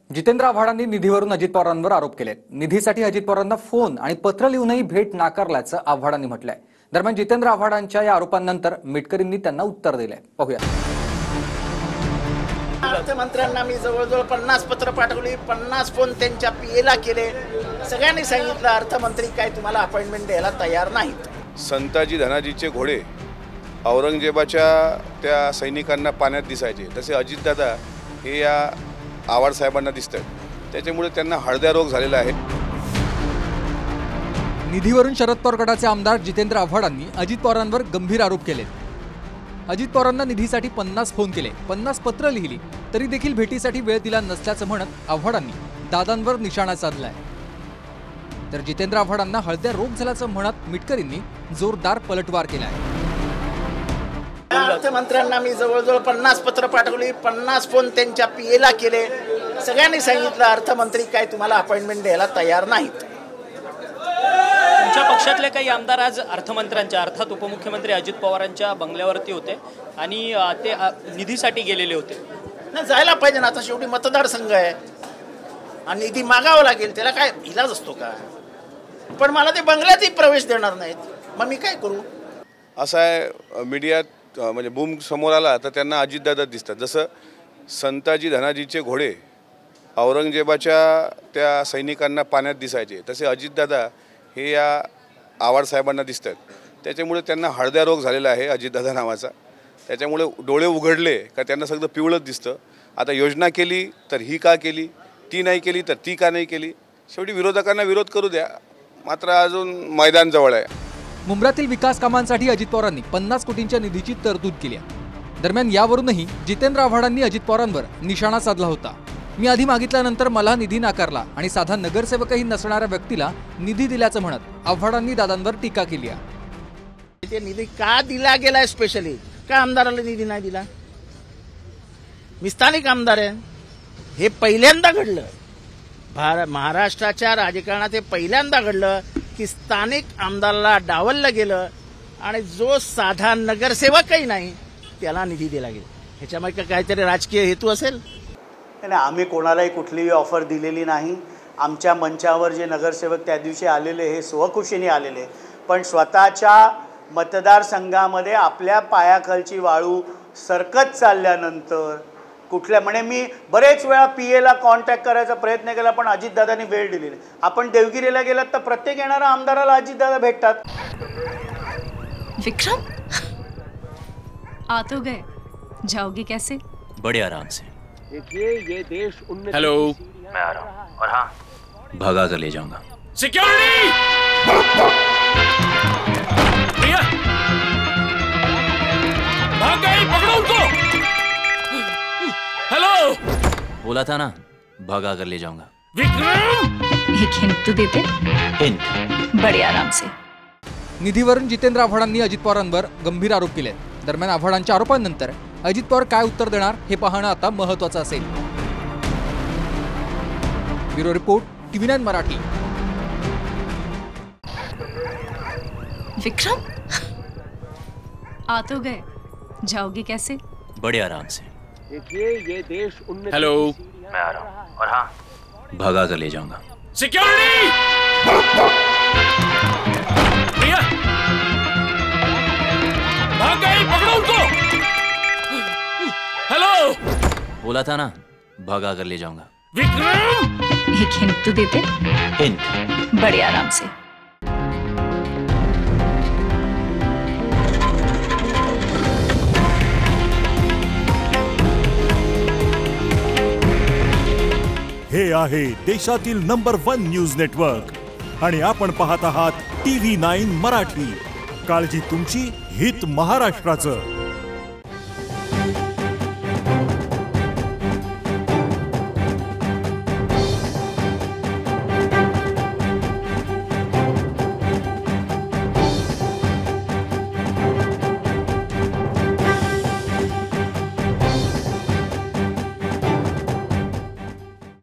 जितेंद्र आव्हाडांनी निधीवरून अजित पवारांवर आरोप केलेत। निधीसाठी अजित पवारांना फोन आणि पत्र लिहूनही भेट नाकारल्याचं आव्हाडांनी म्हटलंय। दरम्यान जितेंद्र आव्हाडांच्या या आरोपांनंतर मिटकरींनी त्यांना उत्तर दिलंय। पाहूया। अर्थमंत्र्यांना मी जवळजवळ 50 पत्र पाठवली, 50 फोन त्यांच्या पीएला केले। सगळ्यांनी सांगितलं अर्थमंत्री काय तुम्हाला अपॉइंटमेंट द्यायला तयार नाहीत। संताजी धनाजीचे घोडे औरंगजेबाच्या त्या सैनिकांना पाण्यात दिसायचे, तसे अजितदादा हे या आव्हाड साहेबांना दिसतात। त्याच्यामुळे त्यांना हळद्या रोग झालेला आहे। निधीवरून शरद पवार गटाचे आमदार जितेंद्र आव्हाडांनी अजित पवारांवर गंभीर आरोप केलेत। अजित पवारांना निधीसाठी 50 फोन केले, 50 पत्र लिहिली, तरी देखील भेटीसाठी वेळ दिला नसल्याचं म्हणत आव्हाडांनी दादांवर निशाणा साधलाय। तर जितेंद्र आव्हाडांना हळद्या रोग झाल्याचं म्हणत मिटकरींनी जोरदार पलटवार केलाय। अर्थमंत्र्यांना मी जवळजवळ 50 पत्र पाठवली, 50 फोन त्यांच्या पीएला केले। सगळ्यांनी सांगितलं अर्थमंत्री काय तुम्हाला अपॉइंटमेंट द्यायला तयार नाहीत। तुमच्या पक्षातले काही आमदार आज अर्थमंत्र्यांच्या अर्थात उपमुख्यमंत्री अजित पवारांच्या बंगल्यावरती होते आणि ते निधीसाठी गेलेले होते। नाही जायला पाहिजे ना, आता शेवटी मतदारसंघ आहे आणि निधी मागावा लागेल, त्याला काय इलाज असतो का? पण मला ते बंगल्यातही प्रवेश देणार नाहीत, मग मी काय करू? असं आहे, मीडियात म्हणजे बूम समोर आला तर त्यांना अजितदादा दिसतात। जसं संताजी धनाजीचे घोडे औरंगजेबाच्या त्या सैनिकांना पाण्यात दिसायचे, तसे अजितदादा हे या आव्हाड साहेबांना दिसतात। त्याच्यामुळे त्यांना हळद्या रोग झालेला आहे अजितदादा नावाचा। त्याच्यामुळे डोळे उघडले का त्यांना सगळं पिवळंच दिसतं। आता योजना केली तर ही का केली, ती नाही केली तर ती का नाही केली? शेवटी विरोधकांना विरोध करू द्या, मात्र अजून मैदान जवळ आहे। मुंब्र्यातील विकास कामांसाठी अजित पवारांनी 50 कोटींच्या निधीची तरतूद केली आहे। दरम्यान यावरूनही जितेंद्र आव्हाडांनी अजित पवारांवर निशाणा साधला होता। मी आधी मागितल्यानंतर मला निधी नाकारला आणि साधा नगरसेवकही नसणाऱ्या व्यक्तीला निधी दिल्याचं म्हणत आव्हाडांनी दादांवर टीका केली आहे। ते निधी का दिला गेलाय, स्पेशली का आमदाराला निधी नाही दिला? मी स्थानिक आमदार आहे, हे पहिल्यांदा घडलं महाराष्ट्राच्या राजकारणात, हे पहिल्यांदा घडलं की स्थानिक आमदाराला डावललं गेलं आणि जो साधा नगरसेवकही नाही त्याला निधी दिला गेला। ह्याच्यामागे काहीतरी राजकीय हेतू असेल? नाही, आम्ही कोणालाही कुठलीही ऑफर दिलेली नाही। आमच्या मंचावर जे नगरसेवक त्या दिवशी आलेले हे स्वखुशीने आलेले, पण स्वतःच्या मतदारसंघामध्ये आपल्या पायाखालची वाळू सरकत चालल्यानंतर कुठल्या म्हणे मी बरेच वेळा पीएला कॉन्टॅक्ट करायचा प्रयत्न केला, पण अजितदादांनी वेळ दिलेली। आपण देवगिरीला गेलात तर प्रत्येक येणाऱ्या आमदाराला अजितदादा भेटतात। विक्रम, आ तो गए, जाओगे कैसे? बड़े आराम से। ये देश हेलो, मैं आ रहा हूँ और हाँ, भगा कर ले जाऊंगा। सिक्योरिटी! भाग गई, पकड़ो उनको। हेलो, बोला था ना, भगा कर ले जाऊंगा। विक्रम! एक हिंट तो देते। हिंट? बड़े आराम से। निधीवरून जितेंद्र आव्हाडांनी अजित पवारांवर गंभीर आरोप केले। दरम्यान आव्हाडांच्या आरोपांनंतर अजित पवार काय उत्तर देणार हे पाहणं आता महत्त्वाचं असेल। ब्युरो रिपोर्ट, TV9 मराठी। विक्रम, आ तो गए, जाओगे कैसे? बड़े आराम से। ये देश हेलो, मैं आ रहा हूँ और हाँ, भगा कर ले जाऊंगा। सिक्योरिटी! भाग गई, पकड़ो उनको। हेलो, बोला था ना, भगा कर ले जाऊंगा। विक्रम! एक हिंट तो देते। हिंट? बड़े आराम से। हे आहे देशातील नंबर 1 न्यूज नेटवर्क आणि आपण पाहत आहात TV9 मराठी। काळजी तुमची, हित महाराष्ट्राचं।